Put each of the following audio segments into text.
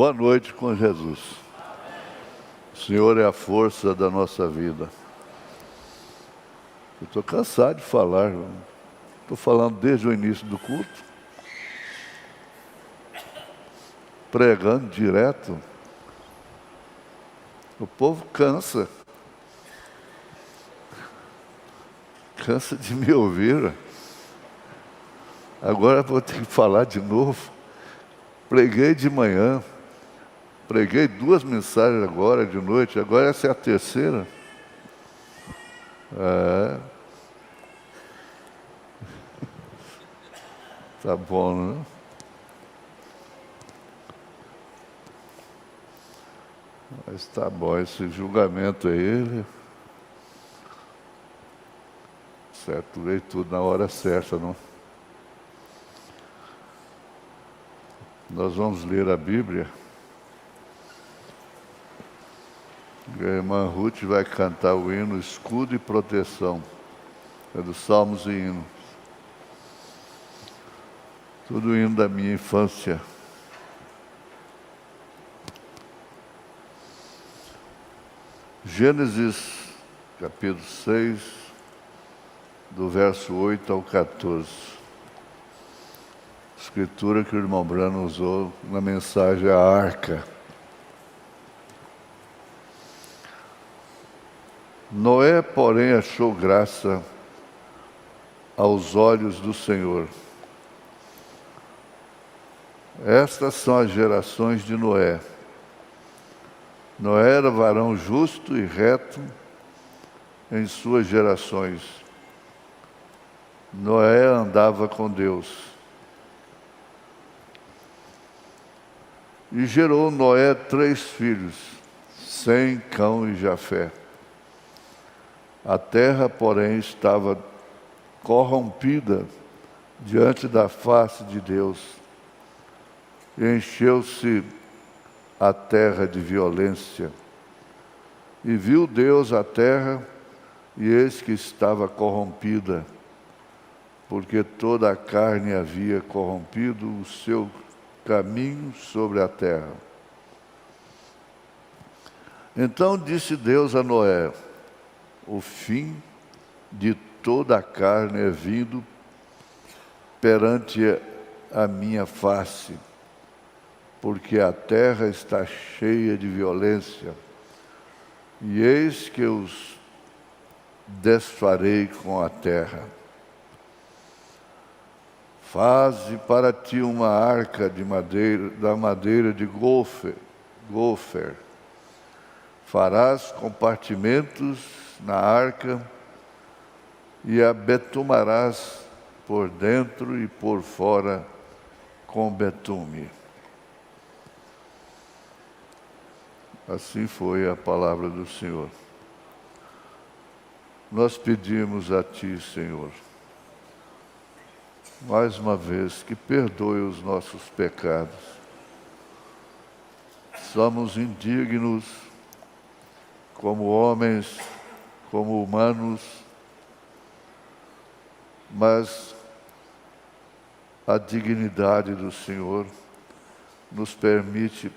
Boa noite com Jesus. O Senhor é a força da nossa vida. Eu estou cansado de falar. Estou falando desde o início do culto. Pregando direto. O povo cansa. Cansa de me ouvir. Agora vou ter que falar de novo. Preguei de manhã. Preguei 2 mensagens agora de noite. Agora essa é a terceira. Tá bom, né? Mas tá bom, esse julgamento aí, certo, veio tudo na hora certa, não? Nós vamos ler a Bíblia. A irmã Ruth vai cantar o hino Escudo e Proteção. É dos Salmos e Hinos. Tudo hino da minha infância. Gênesis, capítulo 6, do verso 8 ao 14. Escritura que o irmão Brano usou na mensagem à Arca. Noé, porém, achou graça aos olhos do Senhor. Estas são as gerações de Noé. Noé era varão justo e reto em suas gerações. Noé andava com Deus. E gerou Noé 3 filhos, Sem, Cão e Jafé. A terra, porém, estava corrompida diante da face de Deus. E encheu-se a terra de violência. E viu Deus a terra, e eis que estava corrompida, porque toda a carne havia corrompido o seu caminho sobre a terra. Então disse Deus a Noé: o fim de toda a carne é vindo perante a minha face, porque a terra está cheia de violência, e eis que os desfarei com a terra. Faze para ti uma arca de madeira, da madeira de gofer. Farás compartimentos na arca e a betumarás por dentro e por fora com betume. Assim foi a palavra do Senhor. Nós pedimos a Ti, Senhor, mais uma vez, que perdoe os nossos pecados. Somos indignos, como homens, como humanos, mas a dignidade do Senhor nos permite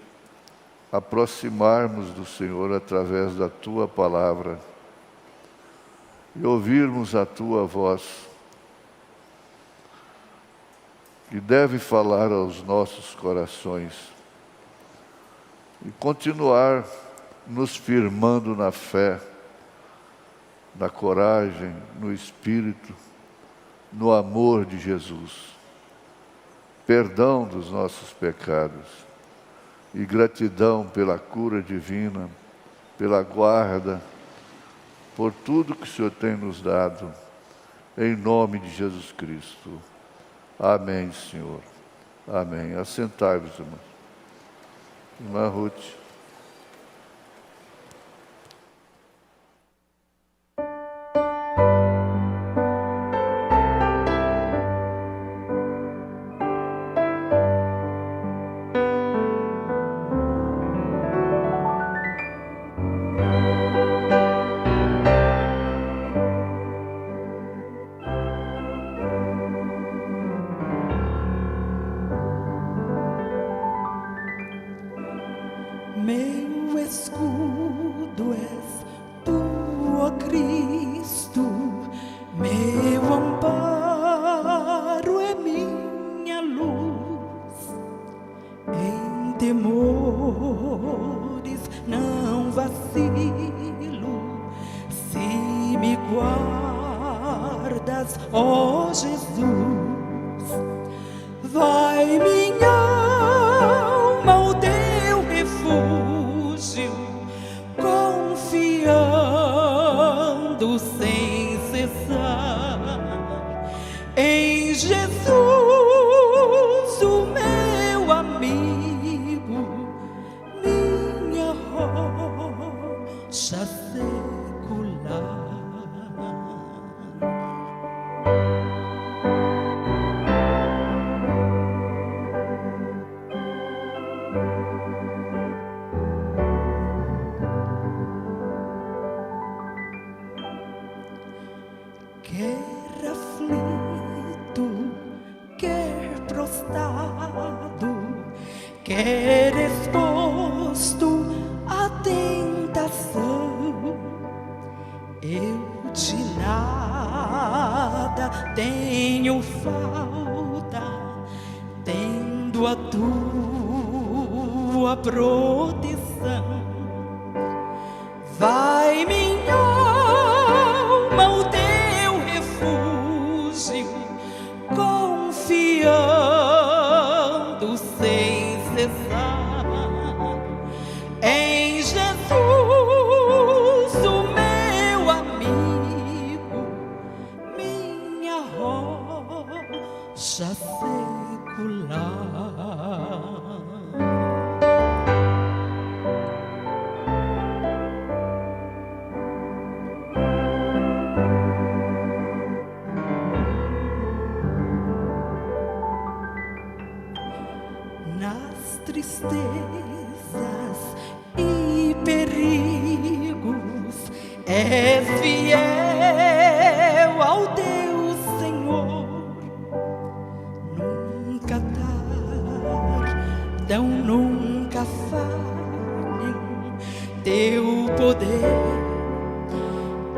aproximarmos do Senhor através da Tua palavra e ouvirmos a Tua voz, que deve falar aos nossos corações e continuar nos firmando na fé, na coragem, no Espírito, no amor de Jesus, perdão dos nossos pecados e gratidão pela cura divina, pela guarda, por tudo que o Senhor tem nos dado, em nome de Jesus Cristo. Amém, Senhor. Amém. Assentai-vos, irmãos. Irmã Ruth. Cristo, meu amparo é minha luz. Em temores não vacilo, se me guardas, ó Jesus. Vai minha alma ao teu refúgio, confiando sem cessar em Jesus, o meu amigo, minha rocha secular. Quer aflito, quer prostrado, quer exposto à tentação, eu de nada tenho falta, tendo a tua proteção. Vai minha alma ao teu refúgio, confiando sem cessar em Jesus, o meu amigo, minha rocha secular. Nas tristezas e perigos és fiel ao teu Senhor. Nunca tardam, nunca falhem teu poder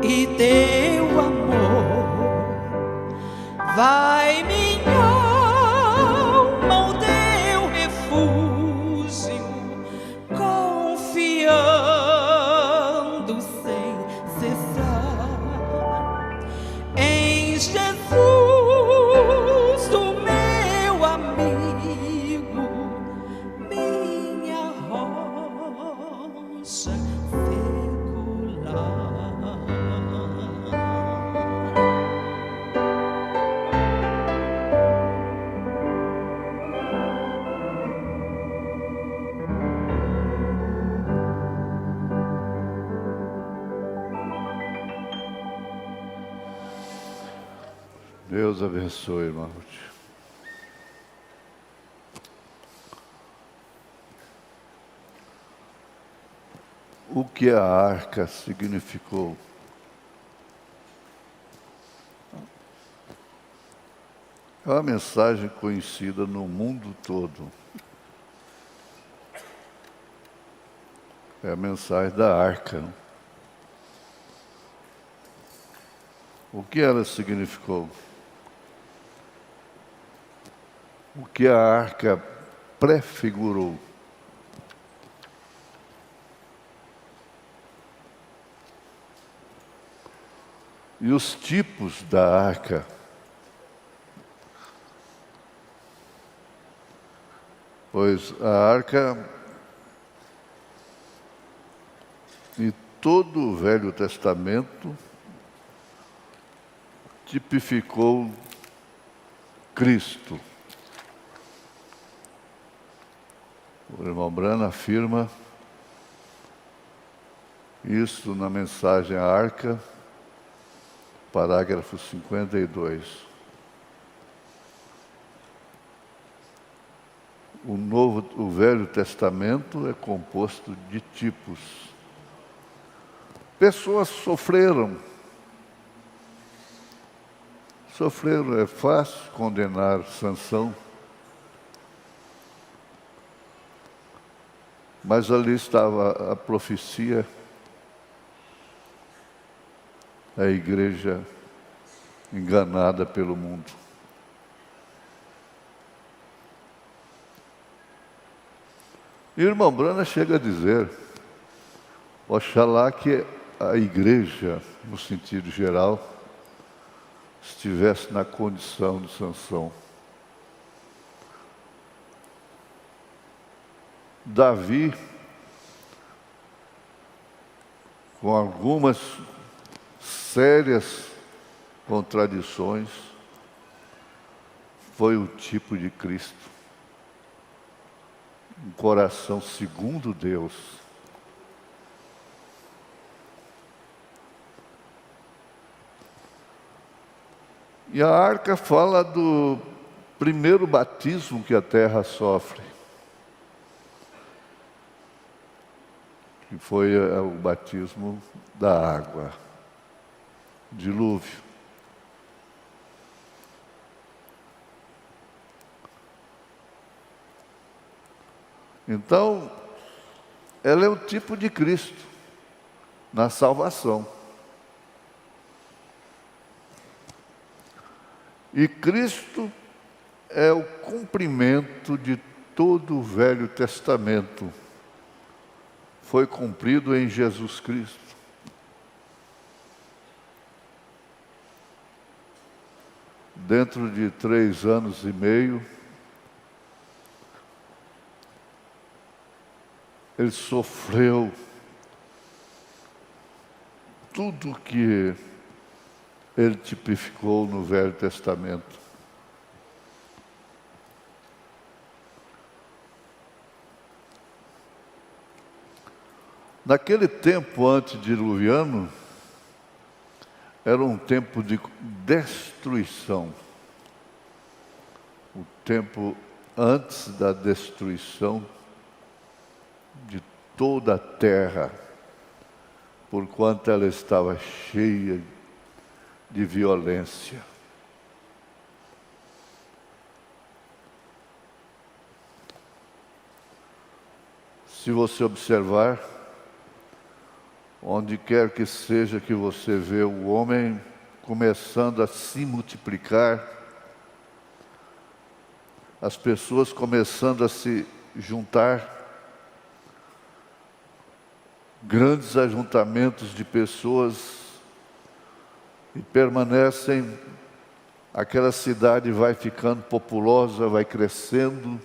e teu amor. Vai minha alma ao teu refúgio, confiando sem cessar em Jesus, o meu amigo, minha rocha secular. Deus abençoe, irmã Ruth. O que a arca significou? É uma mensagem conhecida no mundo todo. É a mensagem da arca. O que ela significou? O que a arca prefigurou? E os tipos da arca? Pois a arca, em todo o Velho Testamento, tipificou Cristo. O irmão Brana afirma isso na mensagem à Arca, parágrafo 52. O Velho Testamento é composto de tipos. Pessoas sofreram. É fácil condenar Sansão. Mas ali estava a profecia a igreja enganada pelo mundo. E o irmão Brana chega a dizer, oxalá que a igreja, no sentido geral, estivesse na condição de Sansão. Davi, com algumas sérias contradições, foi o tipo de Cristo. Um coração segundo Deus. E a arca fala do primeiro batismo que a terra sofre, que foi o batismo da água, dilúvio. Então, ela é o tipo de Cristo na salvação. E Cristo é o cumprimento de todo o Velho Testamento. Foi cumprido em Jesus Cristo. Dentro de 3 anos e meio, Ele sofreu tudo que Ele tipificou no Velho Testamento. Naquele tempo antediluviano, era um tempo de destruição. O tempo antes da destruição de toda a terra, porquanto ela estava cheia de violência. Se você observar, onde quer que seja que você vê o homem começando a se multiplicar, as pessoas começando a se juntar, grandes ajuntamentos de pessoas, e permanecem, aquela cidade vai ficando populosa, vai crescendo.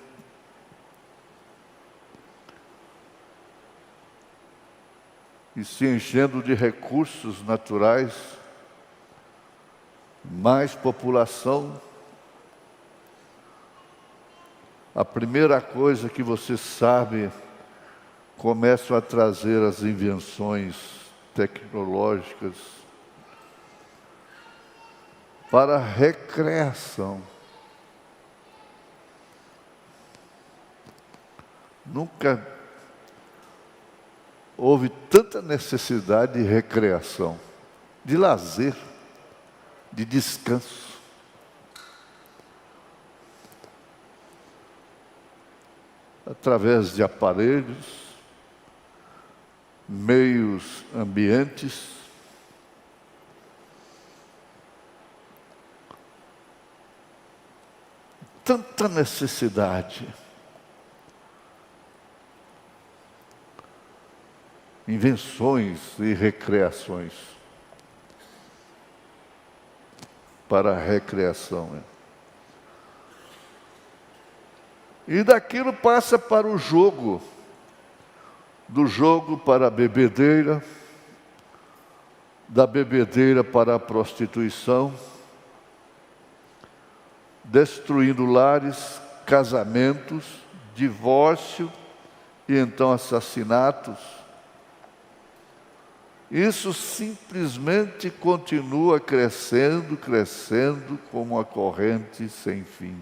E se enchendo de recursos naturais, mais população. A primeira coisa que você sabe, começam a trazer as invenções tecnológicas para a recreação. Nunca houve tanta necessidade de recreação, de lazer, de descanso. Através de aparelhos, meios ambientes, tanta necessidade. Invenções e recreações para a recreação. E daquilo passa para o jogo, do jogo para a bebedeira, da bebedeira para a prostituição, destruindo lares, casamentos, divórcio e então assassinatos. Isso simplesmente continua crescendo, crescendo como uma corrente sem fim.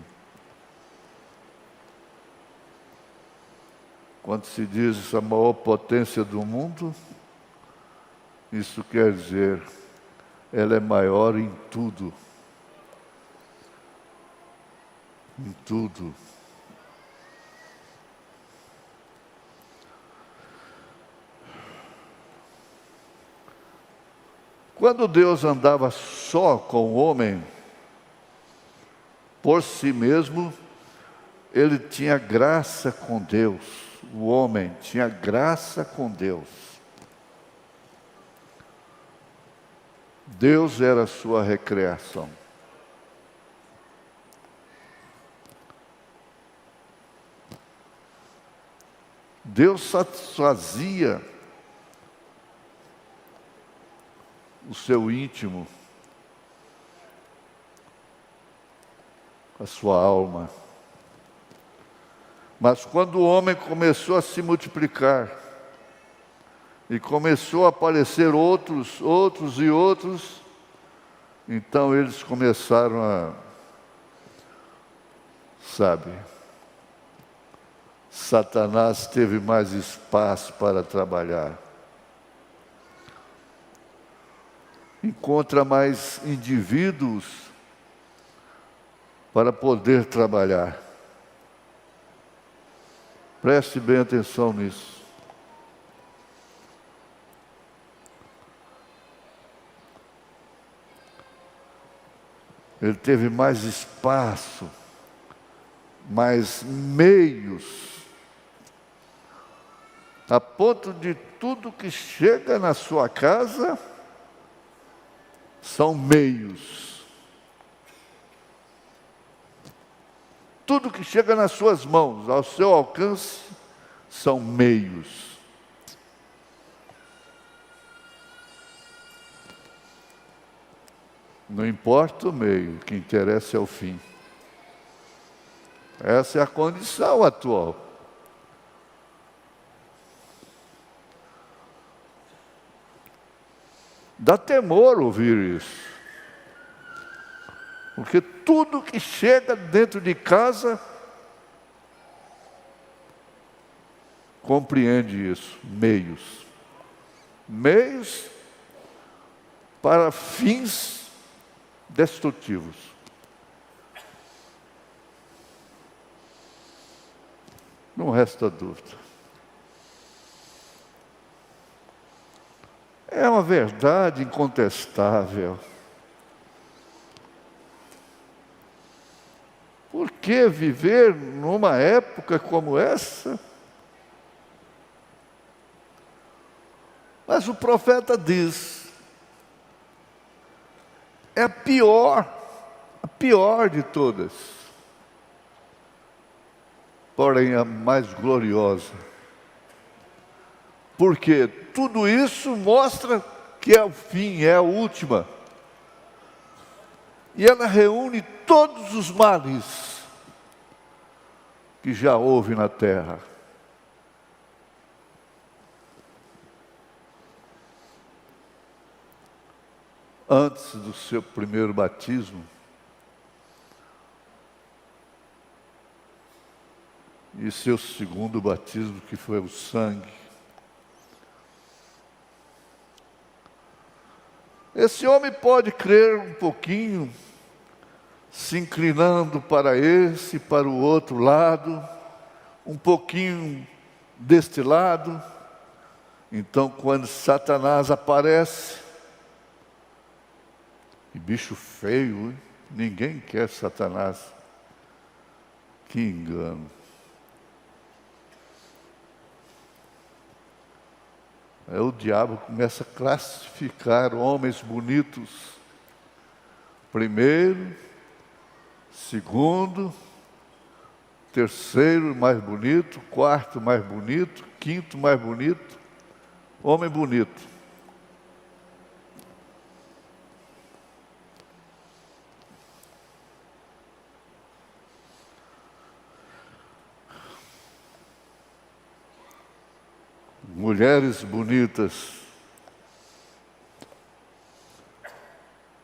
Quando se diz a maior potência do mundo, isso quer dizer, ela é maior em tudo. Em tudo. Quando Deus andava só com o homem, por si mesmo, ele tinha graça com Deus. O homem tinha graça com Deus. Deus era a sua recreação. Deus satisfazia o seu íntimo, a sua alma. Mas quando o homem começou a se multiplicar, e começou a aparecer outros, então eles começaram a, Satanás teve mais espaço para trabalhar. Encontra mais indivíduos para poder trabalhar. Preste bem atenção nisso. Ele teve mais espaço, mais meios, a ponto de tudo que chega na sua casa são meios. Tudo que chega nas suas mãos, ao seu alcance, são meios. Não importa o meio, o que interessa é o fim. Essa é a condição atual. Dá temor ouvir isso. Porque tudo que chega dentro de casa compreende isso. Meios. Meios para fins destrutivos. Não resta dúvida. É uma verdade incontestável. Por que viver numa época como essa? Mas o profeta diz, é a pior de todas, porém a mais gloriosa. Porque tudo isso mostra que é o fim, é a última. E ela reúne todos os males que já houve na terra. Antes do seu primeiro batismo, e seu segundo batismo, que foi o sangue. Esse homem pode crer um pouquinho, se inclinando para esse, para o outro lado, um pouquinho deste lado. Então, quando Satanás aparece, que bicho feio, hein? Ninguém quer Satanás. Que engano. Aí o diabo começa a classificar homens bonitos. Primeiro, segundo, terceiro mais bonito, quarto mais bonito, quinto mais bonito, homem bonito. Mulheres bonitas,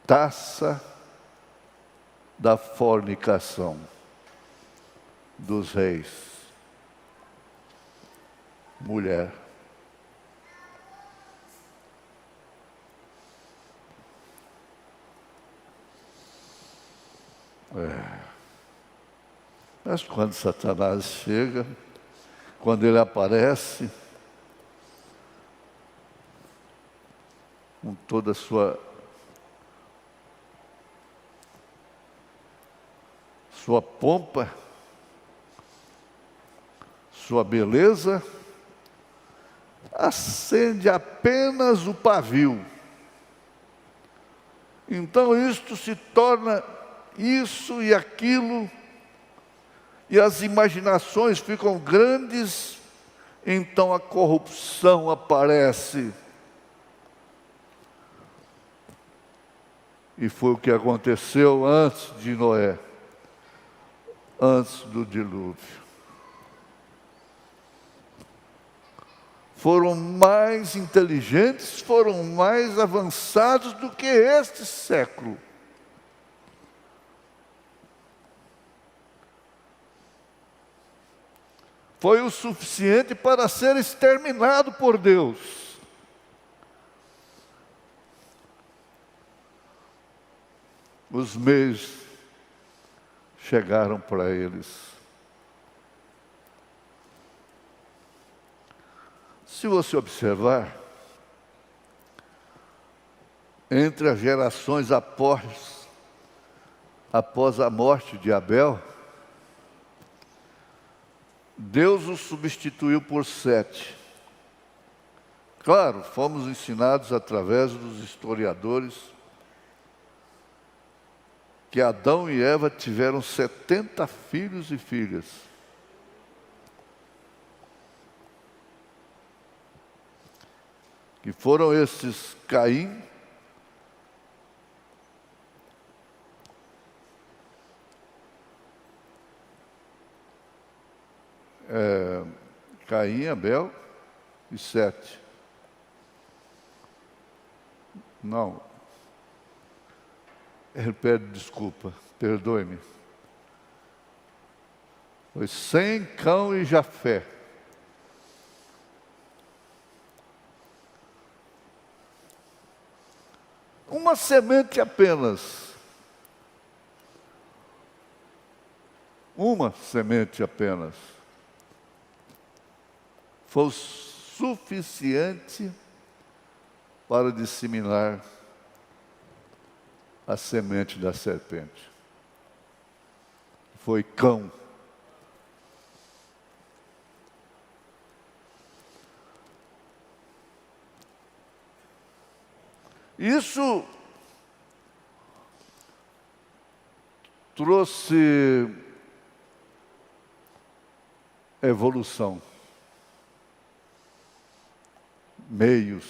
taça da fornicação dos reis. Mulher. Mas quando Satanás chega, quando ele aparece, com toda a sua sua pompa, sua beleza, acende apenas o pavio. Então isto se torna isso e aquilo, e as imaginações ficam grandes, então a corrupção aparece. E foi o que aconteceu antes de Noé, antes do dilúvio. Foram mais inteligentes, foram mais avançados do que este século. Foi o suficiente para ser exterminado por Deus. Os meios chegaram para eles. Se você observar, entre as gerações após a morte de Abel, Deus o substituiu por Sete. Claro, fomos ensinados através dos historiadores que Adão e Eva tiveram 70 filhos e filhas. Que foram esses Caim, Abel e Sete. Não. Ele pede desculpa, perdoe-me. Foi Sem, Cão e Jafé. Uma semente apenas. Uma semente apenas. Foi o suficiente para disseminar a semente da serpente. Foi Cão. Isso trouxe evolução, meios,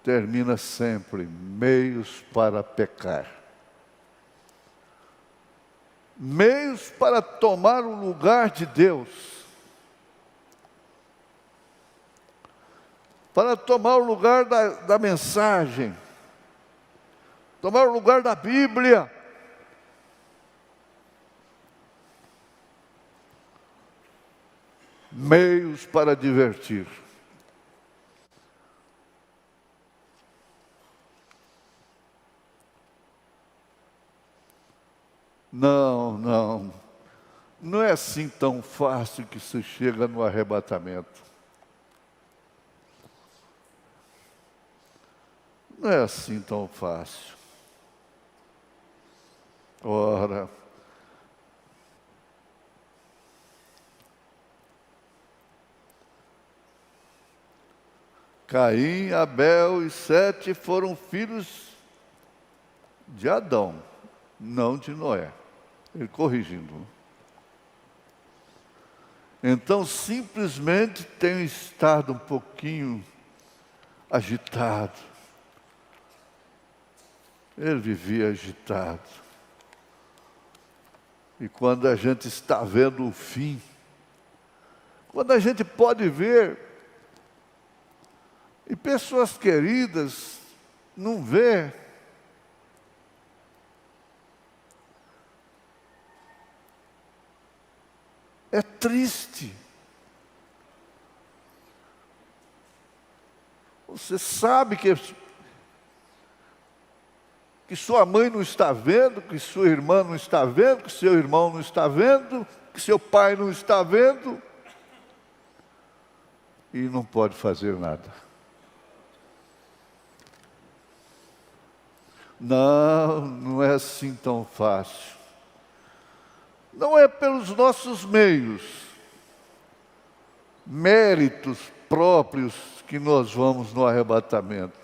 termina sempre, meios para pecar. Meios para tomar o lugar de Deus. Para tomar o lugar da mensagem. Tomar o lugar da Bíblia. Meios para divertir. Não é assim tão fácil que se chega no arrebatamento. Não é assim tão fácil. Ora, Caim, Abel e Sete foram filhos de Adão, não de Noé. Ele corrigindo. Então, simplesmente tenho estado um pouquinho agitado. Ele vivia agitado. E quando a gente está vendo o fim, quando a gente pode ver, e pessoas queridas não vê, é triste. Você sabe que sua mãe não está vendo, que sua irmã não está vendo, que seu irmão não está vendo, que seu pai não está vendo, e não pode fazer nada. Não, não é assim tão fácil. Não é pelos nossos méritos próprios que nós vamos no arrebatamento.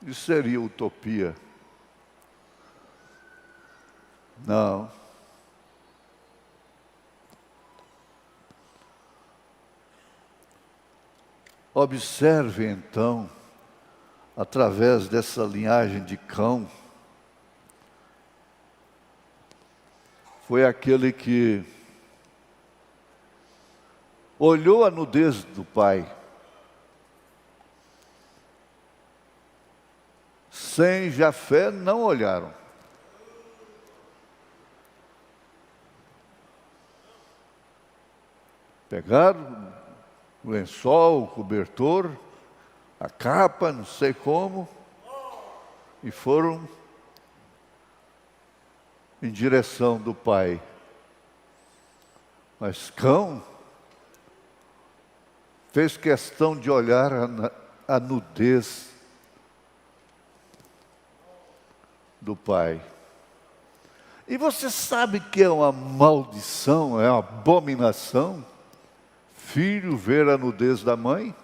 Isso seria utopia. Não. Observe então, através dessa linhagem de Cão, foi aquele que olhou a nudez do pai, sem Jafé não olharam. Pegaram o lençol, o cobertor, a capa, não sei como, e foram em direção do pai. Mas Cão fez questão de olhar a nudez do pai. E você sabe que é uma maldição, é uma abominação, filho ver a nudez da mãe,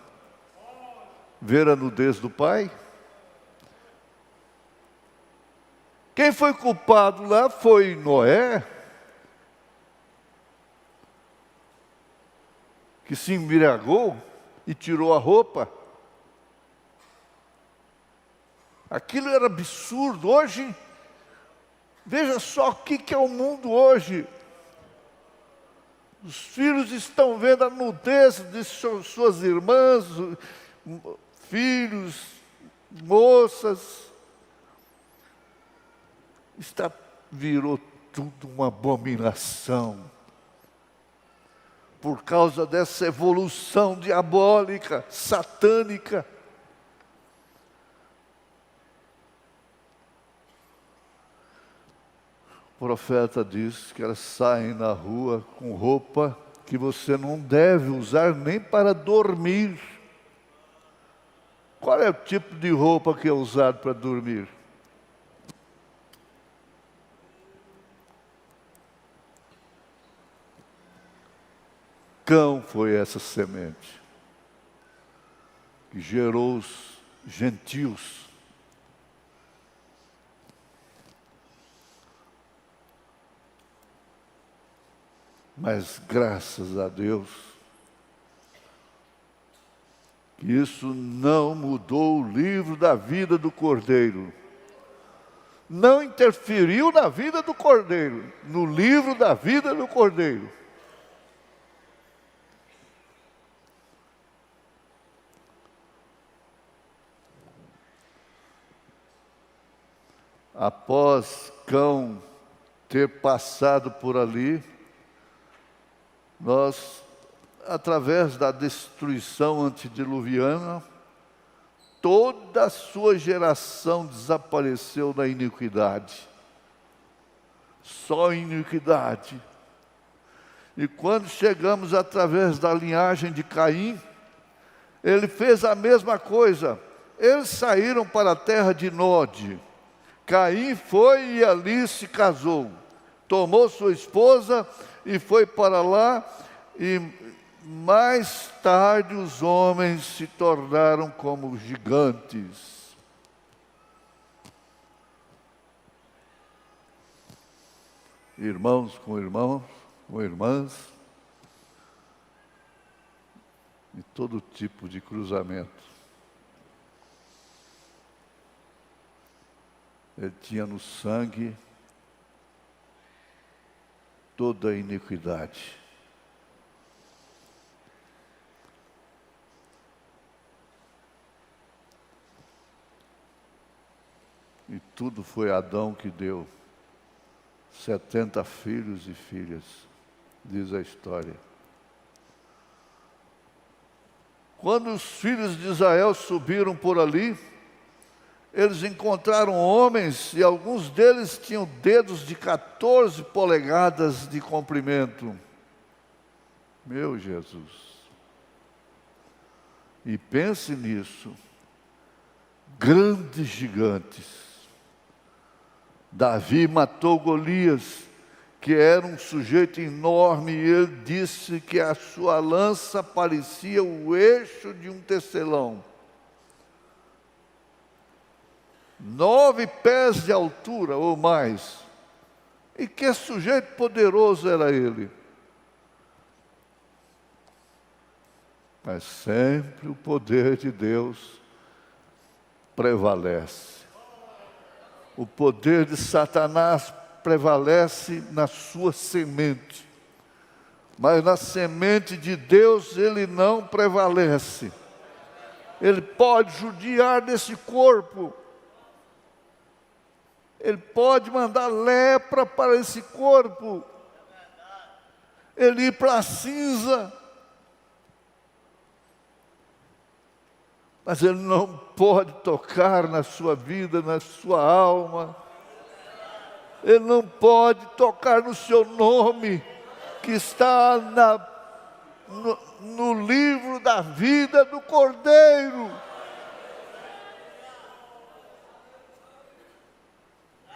ver a nudez do pai? Quem foi culpado lá foi Noé, que se embriagou e tirou a roupa. Aquilo era absurdo. Hoje, veja só o que é o mundo hoje. Os filhos estão vendo a nudez de suas irmãs, filhos, moças. Virou tudo uma abominação. Por causa dessa evolução diabólica, satânica. O profeta diz que elas saem na rua com roupa que você não deve usar nem para dormir. Qual é o tipo de roupa que é usado para dormir? Cão foi essa semente que gerou os gentios. Mas graças a Deus, que isso não mudou o livro da vida do Cordeiro. Não interferiu na vida do Cordeiro, no livro da vida do Cordeiro. Após Cão ter passado por ali, nós, através da destruição antediluviana, toda a sua geração desapareceu na iniquidade. Só iniquidade. E quando chegamos através da linhagem de Caim, ele fez a mesma coisa. Eles saíram para a terra de Nod. Caim foi e ali se casou. Tomou sua esposa e foi para lá, e mais tarde os homens se tornaram como gigantes. Irmãos com irmãs, e todo tipo de cruzamento. Ele tinha no sangue toda a iniquidade. E tudo foi Adão que deu. 70 filhos e filhas, diz a história. Quando os filhos de Israel subiram por ali, eles encontraram homens, e alguns deles tinham dedos de 14 polegadas de comprimento. Meu Jesus! E pense nisso. grandes gigantes. Davi matou Golias, que era um sujeito enorme, e ele disse que a sua lança parecia o eixo de um tecelão. 9 pés de altura ou mais. E que sujeito poderoso era ele. Mas sempre o poder de Deus prevalece. O poder de Satanás prevalece na sua semente. Mas na semente de Deus ele não prevalece. Ele pode judiar desse corpo. Ele pode mandar lepra para esse corpo. Ele ir para a cinza. Mas ele não pode tocar na sua vida, na sua alma. Ele não pode tocar no seu nome, que está no livro da vida do Cordeiro.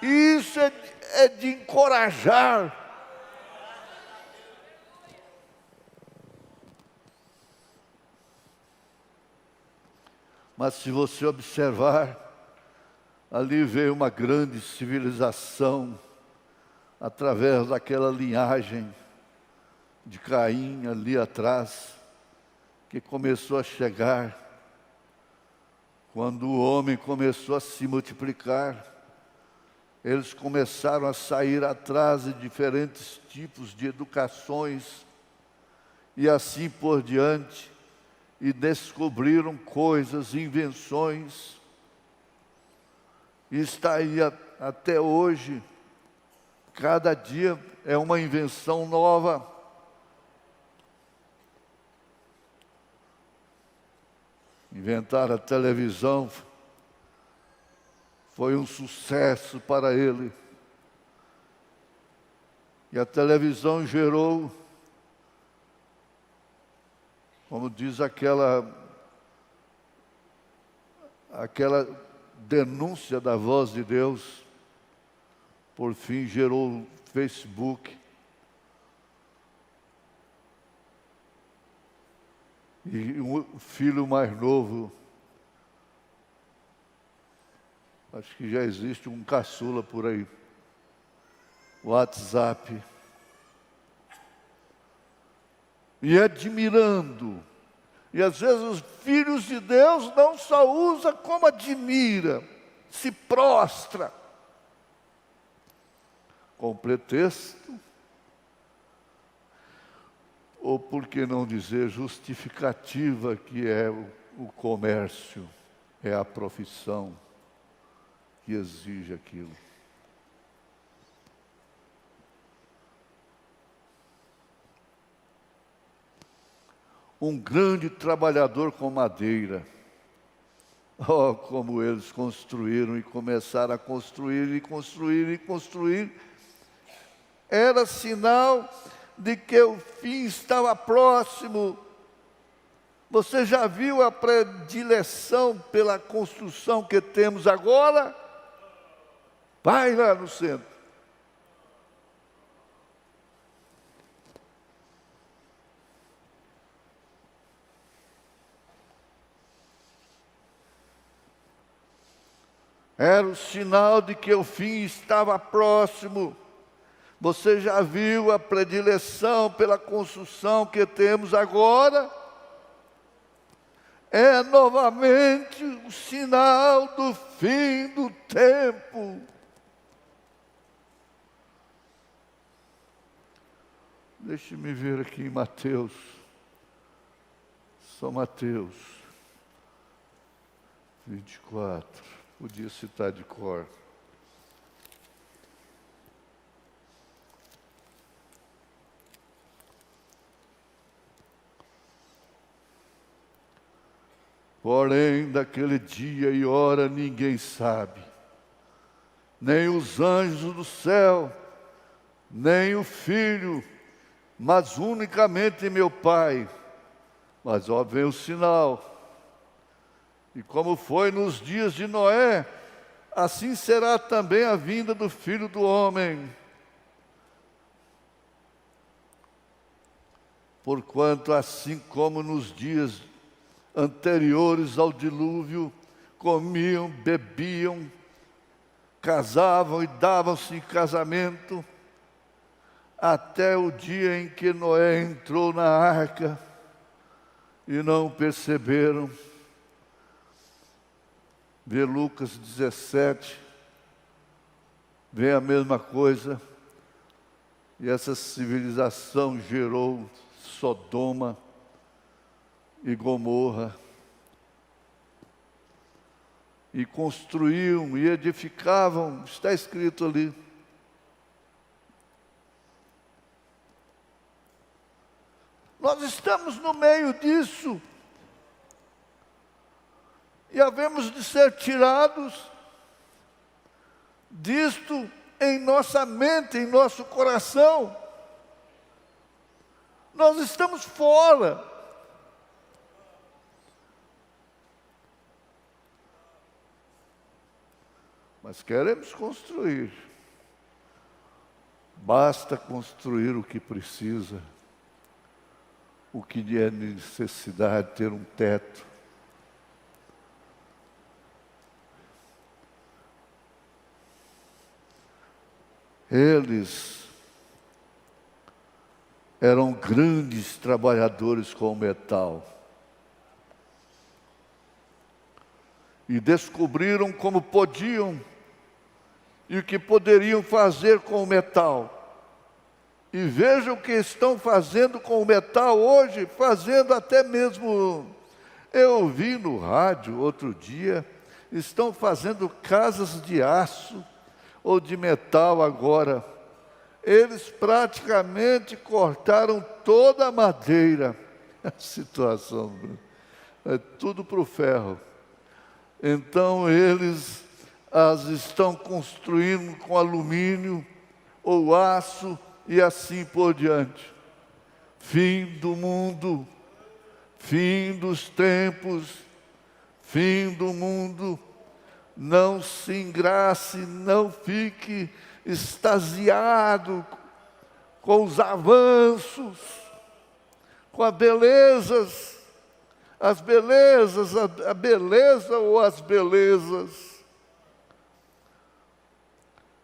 Isso é de encorajar. Mas se você observar, ali veio uma grande civilização, através daquela linhagem de Caim ali atrás, que começou a chegar, quando o homem começou a se multiplicar. Eles começaram a sair atrás de diferentes tipos de educações, e assim por diante, e descobriram coisas, invenções, e está aí até hoje. Cada dia é uma invenção nova. Inventar a televisão foi um sucesso para ele. E a televisão gerou, como diz aquela denúncia da voz de Deus, por fim gerou o Facebook. E o filho mais novo, acho que já existe um caçula por aí, WhatsApp. E admirando. E às vezes os filhos de Deus não só usam como admira, se prostra. Com pretexto, ou por que não dizer justificativa, que é o comércio, é a profissão que exige aquilo. Um grande trabalhador com madeira. Oh, como eles construíram e começaram a construir e construir e construir. Era sinal de que o fim estava próximo. Você já viu a predileção pela construção que temos agora? Vai lá no centro. Era o sinal de que o fim estava próximo. Você já viu a predileção pela construção que temos agora? É novamente o sinal do fim do tempo. Deixe-me ver aqui em Mateus. São Mateus 24. Podia citar de cor. Porém, daquele dia e hora ninguém sabe, nem os anjos do céu, nem o Filho, mas unicamente meu Pai. Mas ó, vem o sinal. E como foi nos dias de Noé, assim será também a vinda do Filho do Homem. Porquanto, assim como nos dias anteriores ao dilúvio, comiam, bebiam, casavam e davam-se em casamento, até o dia em que Noé entrou na arca, e não perceberam. Vê Lucas 17, vê a mesma coisa, e essa civilização gerou Sodoma e Gomorra, e construíam e edificavam, está escrito ali. Nós estamos no meio disso, e havemos de ser tirados disto em nossa mente, em nosso coração. Nós estamos fora. Mas queremos construir. Basta construir o que precisa. O que é necessidade, ter um teto. Eles eram grandes trabalhadores com o metal. E descobriram como podiam e o que poderiam fazer com o metal. E vejam o que estão fazendo com o metal hoje, fazendo até mesmo... Eu ouvi no rádio outro dia, estão fazendo casas de aço ou de metal agora. Eles praticamente cortaram toda a madeira. A situação é tudo para o ferro. Então eles as estão construindo com alumínio ou aço e assim por diante. Fim do mundo, fim dos tempos, fim do mundo. Não se engrace, não fique extasiado com os avanços, com as belezas, a beleza ou as belezas.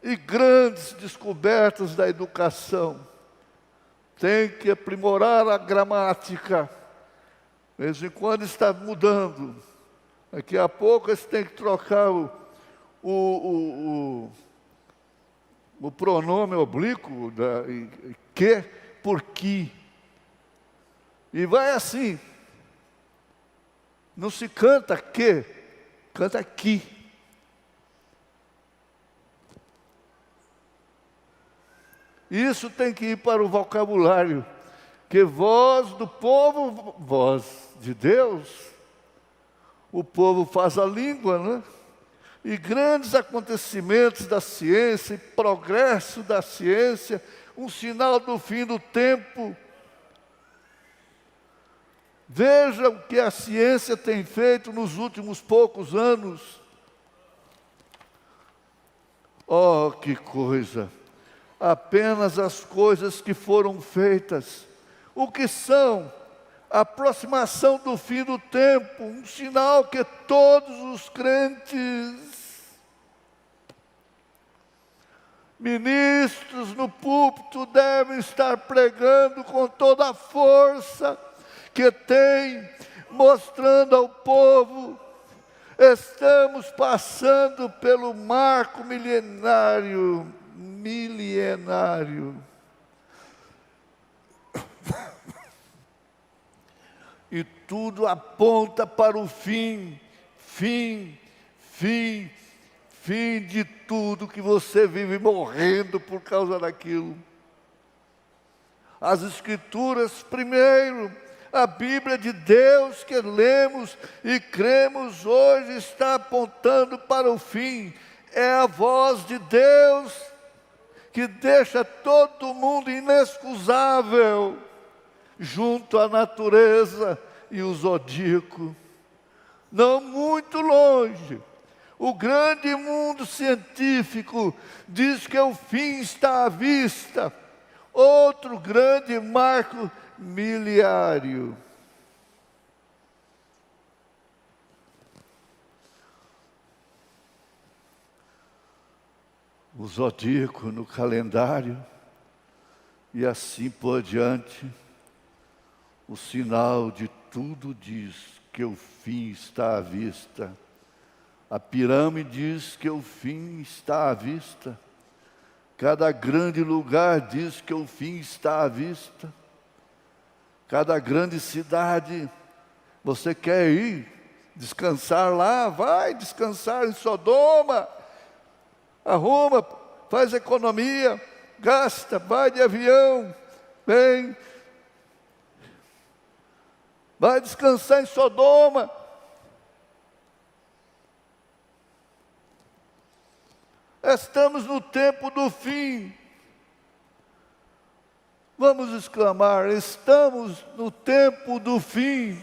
E grandes descobertas da educação. Tem que aprimorar a gramática. De vez em quando está mudando. Daqui a pouco você tem que trocar o pronome oblíquo que por que. E vai assim. Não se canta que, canta que. Isso tem que ir para o vocabulário, que voz do povo, voz de Deus, o povo faz a língua, né? E grandes acontecimentos da ciência, e progresso da ciência, um sinal do fim do tempo. Veja o que a ciência tem feito nos últimos poucos anos. Oh, que coisa! Apenas as coisas que foram feitas. O que são? A aproximação do fim do tempo, um sinal que todos os crentes, ministros no púlpito, devem estar pregando com toda a força que tem, mostrando ao povo, estamos passando pelo marco milenário. E tudo aponta para o fim de tudo que você vive morrendo por causa daquilo. As Escrituras, primeiro, a Bíblia de Deus que lemos e cremos hoje está apontando para o fim. É a voz de Deus que deixa todo mundo inexcusável junto à natureza e o zodíaco. não muito longe, o grande mundo científico diz que o fim está à vista. Outro grande marco miliário. O zodíaco no calendário, e assim por diante, o sinal de tudo diz que o fim está à vista. A pirâmide diz que o fim está à vista. Cada grande lugar diz que o fim está à vista. Cada grande cidade, você quer ir descansar lá? Vai descansar em Sodoma. Arruma, faz economia, gasta, vai de avião, vem. Vai descansar em Sodoma. Estamos no tempo do fim. Vamos exclamar, estamos no tempo do fim.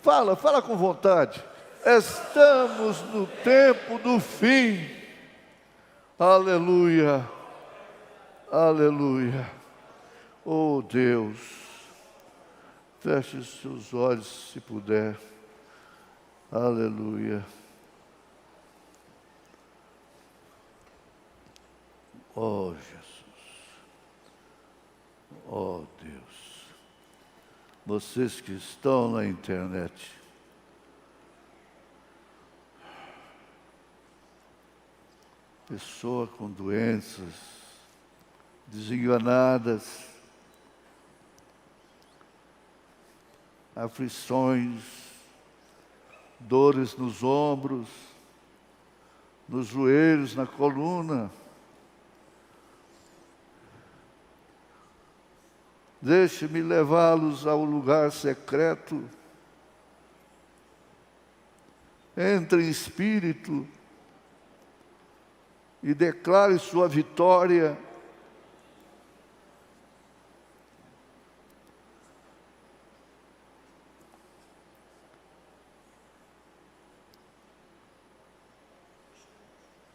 Fala com vontade. Estamos no tempo do fim. Aleluia, aleluia. Oh Deus, feche os seus olhos se puder. Aleluia. Oh Jesus, oh Deus, vocês que estão na internet, pessoa com doenças, desenganadas, aflições, dores nos ombros, nos joelhos, na coluna. Deixe-me levá-los ao lugar secreto. Entre em espírito e declare sua vitória.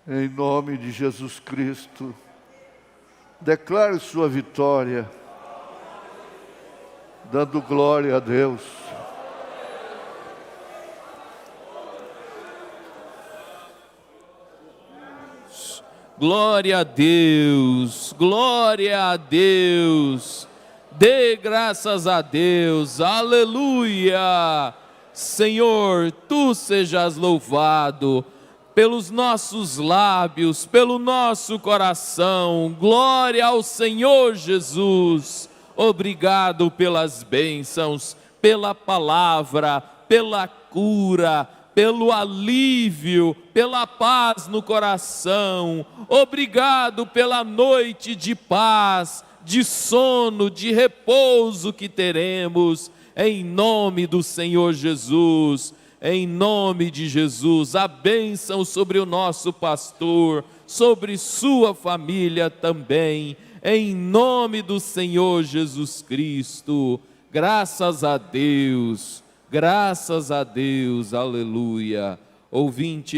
Em nome de Jesus Cristo, declare sua vitória, dando glória a Deus. Glória a Deus, glória a Deus, dê graças a Deus, aleluia. Senhor, Tu sejas louvado pelos nossos lábios, pelo nosso coração, glória ao Senhor Jesus. Obrigado pelas bênçãos, pela palavra, pela cura, pelo alívio, pela paz no coração. Obrigado pela noite de paz, de sono, de repouso que teremos. Em nome do Senhor Jesus, em nome de Jesus, a bênção sobre o nosso pastor, sobre sua família também. Em nome do Senhor Jesus Cristo, graças a Deus, aleluia. Ouvinte